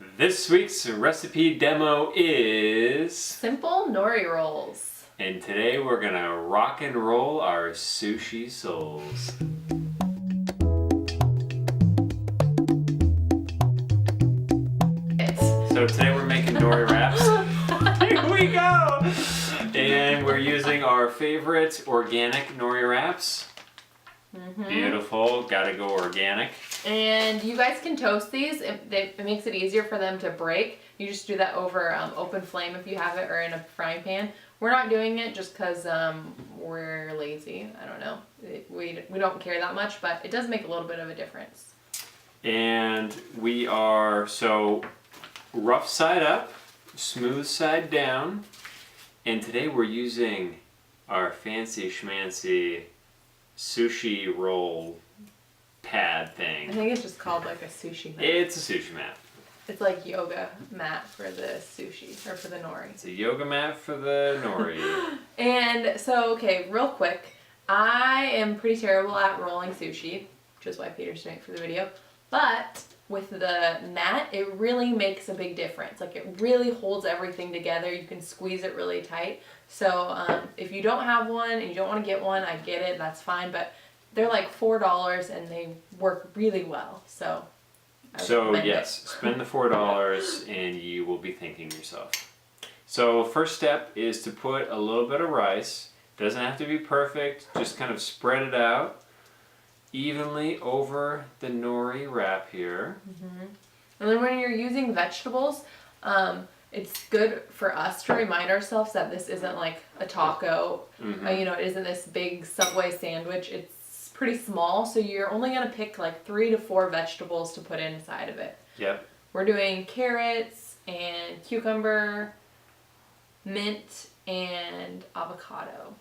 This week's recipe demo is simple nori rolls. And today we're gonna rock and roll our sushi souls. So today we're making nori wraps. Here we go! And we're using our favorite organic nori wraps. Beautiful, gotta go organic. And you guys can toast these. It makes it easier for them to break. You just do that over open flame if you have it, or in a frying pan. We're not doing it just because we're lazy. I don't know. We don't care that much, but it does make a little bit of a difference. And we are, so rough side up, smooth side down. And today we're using our fancy schmancy sushi roll pad thing. I think it's just called like a sushi mat. It's a sushi mat. It's like yoga mat for the sushi, or for the nori. It's a yoga mat for the nori. And so, okay, real quick, I am pretty terrible at rolling sushi, which is why Peter's doing it for the video. But with the mat, it really makes a big difference. Like, it really holds everything together. You can squeeze it really tight. So if you don't have one and you don't want to get one, I get it, that's fine. But they're like $4 and they work really well. So yes, spend the $4 and you will be thanking yourself. So first step is to put a little bit of rice. Doesn't have to be perfect, just kind of spread it out evenly over the nori wrap here. And then when you're using vegetables, it's good for us to remind ourselves that this isn't like a taco. It isn't this big Subway sandwich. It's pretty small, so you're only going to pick like 3 to 4 vegetables to put inside of it. Yep. We're doing carrots and cucumber, mint, and avocado.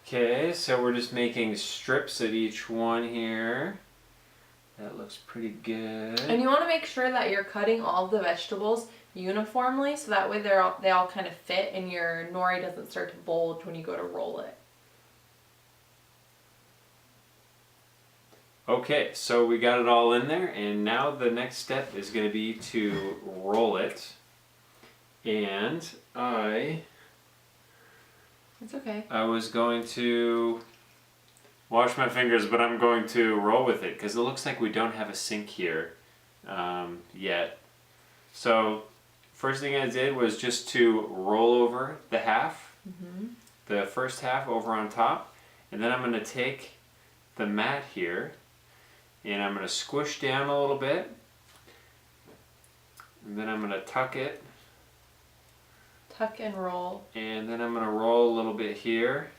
Okay, so we're just making strips of each one here. That looks pretty good. And you want to make sure that you're cutting all of the vegetables uniformly, so that way they all kind of fit and your nori doesn't start to bulge when you go to roll it. Okay, so we got it all in there, and now the next step is going to be to roll it. And It's okay. I was going to wash my fingers, but I'm going to roll with it because it looks like we don't have a sink here yet. So first thing I did was just to roll over the half, the first half over on top, and then I'm going to take the mat here and I'm going to squish down a little bit, and then I'm going to tuck it. Tuck and roll. And then I'm going to roll a little bit here.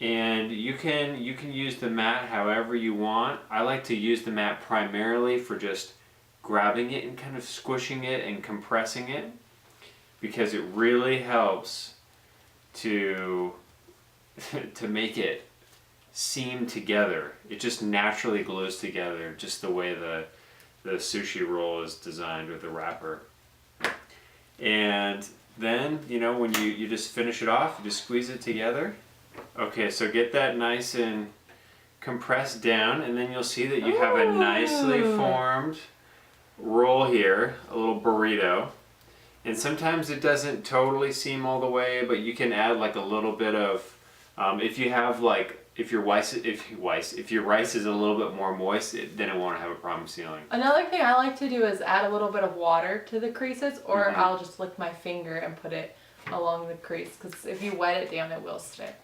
And you can use the mat however you want. I like to use the mat primarily for just grabbing it and kind of squishing it and compressing it, because it really helps to make it seam together. It just naturally glues together, just the way the sushi roll is designed with the wrapper. And then, when you just finish it off, you just squeeze it together. Okay, so get that nice and compressed down, and then you'll see that you have a nicely formed roll here, a little burrito. And sometimes it doesn't totally seam all the way, but you can add like a little bit of, if your rice is a little bit more moist, then it won't have a problem sealing. Another thing I like to do is add a little bit of water to the creases, or I'll just lick my finger and put it along the crease, because if you wet it down, it will stick.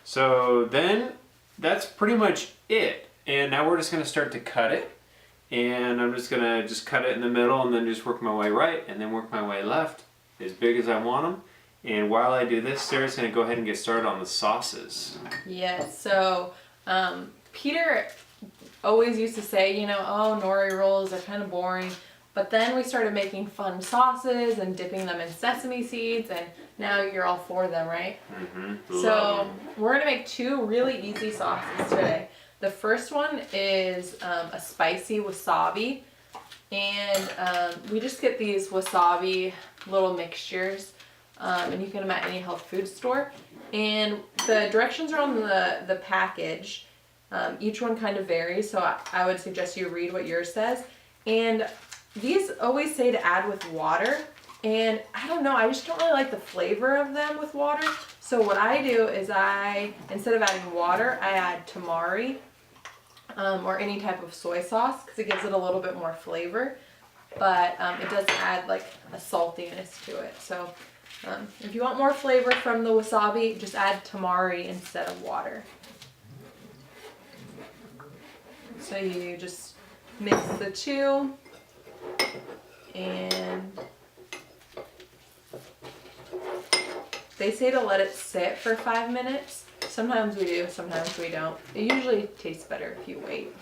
So then that's pretty much it. And now we're just going to start to cut it. And I'm just going to cut it in the middle and then just work my way right and then work my way left as big as I want them. And while I do this, Sarah's going to go ahead and get started on the sauces. Yes, so Peter always used to say, oh, nori rolls are kind of boring. But then we started making fun sauces and dipping them in sesame seeds, and now you're all for them, right? So we're going to make 2 really easy sauces today. The first one is a spicy wasabi, and we just get these wasabi little mixtures, and you can get them at any health food store. And the directions are on the package, Each one kind of varies, so I would suggest you read what yours says. And these always say to add with water, and I don't know, I just don't really like the flavor of them with water. So what I do is instead of adding water, I add tamari or any type of soy sauce because it gives it a little bit more flavor. But it does add like a saltiness to it. So if you want more flavor from the wasabi, just add tamari instead of water. So you just mix the two, and they say to let it sit for 5 minutes. Sometimes we do, sometimes we don't. It usually tastes better if you wait.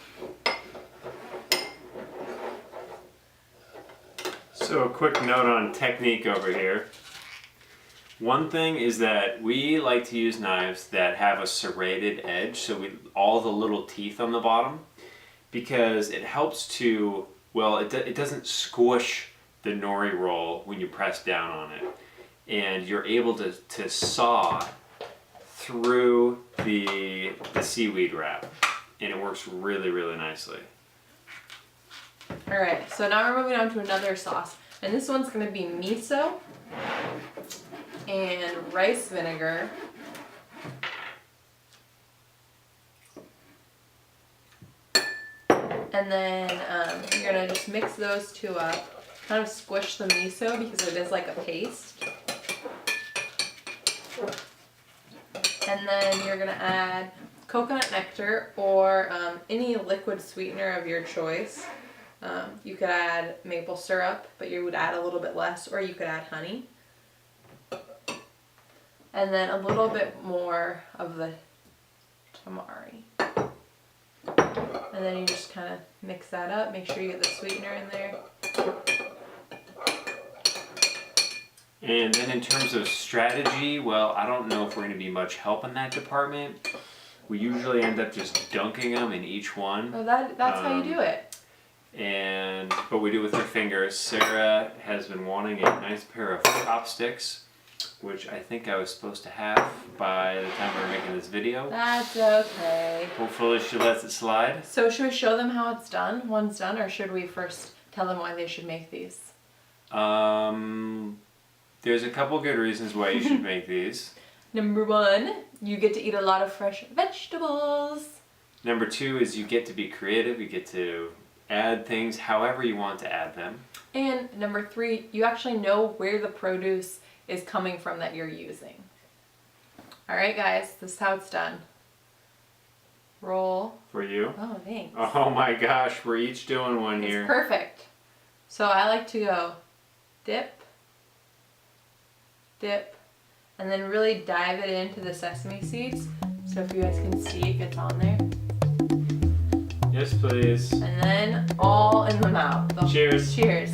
So a quick note on technique over here. One thing is that we like to use knives that have a serrated edge, so all the little teeth on the bottom, because it helps to, well, it doesn't squish the nori roll when you press down on it. And you're able to saw through the seaweed wrap, and it works really, really nicely. All right, so now we're moving on to another sauce, and this one's gonna be miso and rice vinegar. And then you're gonna just mix those two up, kind of squish the miso because it is like a paste. And then you're gonna add coconut nectar or any liquid sweetener of your choice. You could add maple syrup, but you would add a little bit less, or you could add honey. And then a little bit more of the tamari. And then you just kind of mix that up, make sure you get the sweetener in there. And then in terms of strategy, well, I don't know if we're going to be much help in that department. We usually end up just dunking them in each one. Oh, that's how you do it. But we do it with our fingers. Sarah has been wanting a nice pair of chopsticks, which I think I was supposed to have by the time we were making this video. That's okay. Hopefully she lets it slide. So should we show them how it's done, one's done, or should we first tell them why they should make these? There's a couple good reasons why you should make these. Number 1, you get to eat a lot of fresh vegetables. Number 2 is you get to be creative. You get to add things however you want to add them. And number 3, you actually know where the produce is coming from that you're using. Alright guys, this is how it's done. Roll. For you? Oh, thanks. Oh my gosh, we're each doing one here. It's perfect. So I like to go dip, dip, and then really dive it into the sesame seeds. So if you guys can see, it gets on there. Yes, please. And then all in the mouth. Cheers. Cheers.